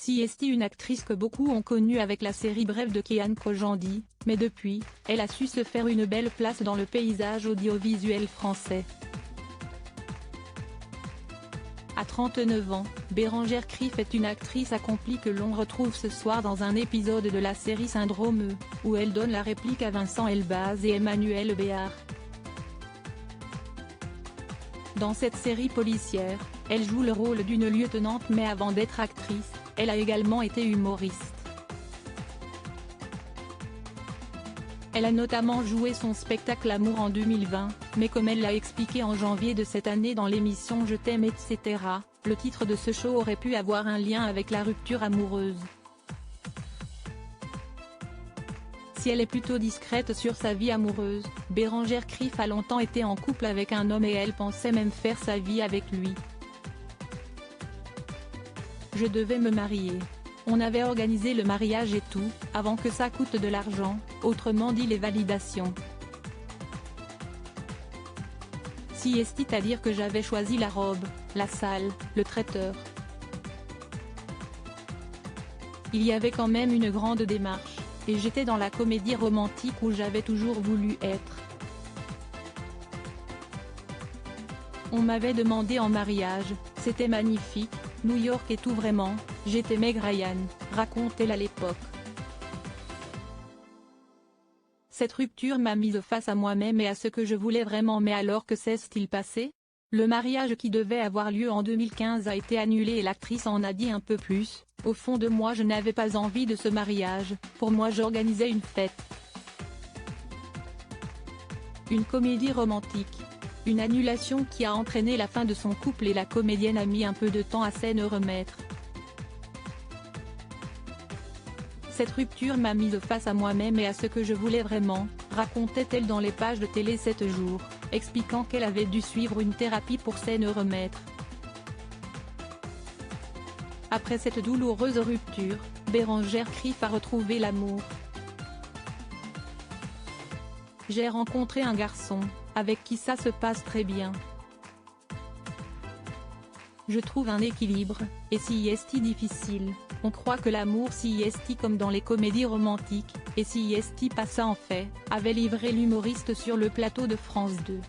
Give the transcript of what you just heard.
CST, une actrice que beaucoup ont connue avec la série Bref de Kian Kojandi, mais depuis, elle a su se faire une belle place dans le paysage audiovisuel français. À 39 ans, Bérengère Krief est une actrice accomplie que l'on retrouve ce soir dans un épisode de la série Syndrome E, où elle donne la réplique à Vincent Elbaz et Emmanuel Béard. Dans cette série policière, elle joue le rôle d'une lieutenante, mais avant d'être actrice, elle a également été humoriste. Elle a notamment joué son spectacle Amour en 2020, mais comme elle l'a expliqué en janvier de cette année dans l'émission Je t'aime etc., le titre de ce show aurait pu avoir un lien avec la rupture amoureuse. Si elle est plutôt discrète sur sa vie amoureuse, Bérengère Krief a longtemps été en couple avec un homme et elle pensait même faire sa vie avec lui. Je devais me marier. On avait organisé le mariage et tout, avant que ça coûte de l'argent, autrement dit les validations. C'est-à-dire que j'avais choisi la robe, la salle, le traiteur. Il y avait quand même une grande démarche, et j'étais dans la comédie romantique où j'avais toujours voulu être. On m'avait demandé en mariage, c'était magnifique, New York et tout vraiment, j'étais Meg Ryan, raconte-t-elle à l'époque. Cette rupture m'a mise face à moi-même et à ce que je voulais vraiment, mais alors que s'est-il passé? Le mariage qui devait avoir lieu en 2015 a été annulé et l'actrice en a dit un peu plus: au fond de moi je n'avais pas envie de ce mariage, pour moi j'organisais une fête. Une comédie romantique. Une annulation qui a entraîné la fin de son couple et la comédienne a mis un peu de temps à s'en remettre. Cette rupture m'a mise face à moi-même et à ce que je voulais vraiment, racontait-elle dans les pages de télé 7 jours, expliquant qu'elle avait dû suivre une thérapie pour s'en remettre. Après cette douloureuse rupture, Bérengère Krief a retrouvé l'amour. J'ai rencontré un garçon, avec qui ça se passe très bien. Je trouve un équilibre, et c'est difficile, on croit que l'amour c'est comme dans les comédies romantiques, et c'est pas ça en fait, avait livré l'humoriste sur le plateau de France 2.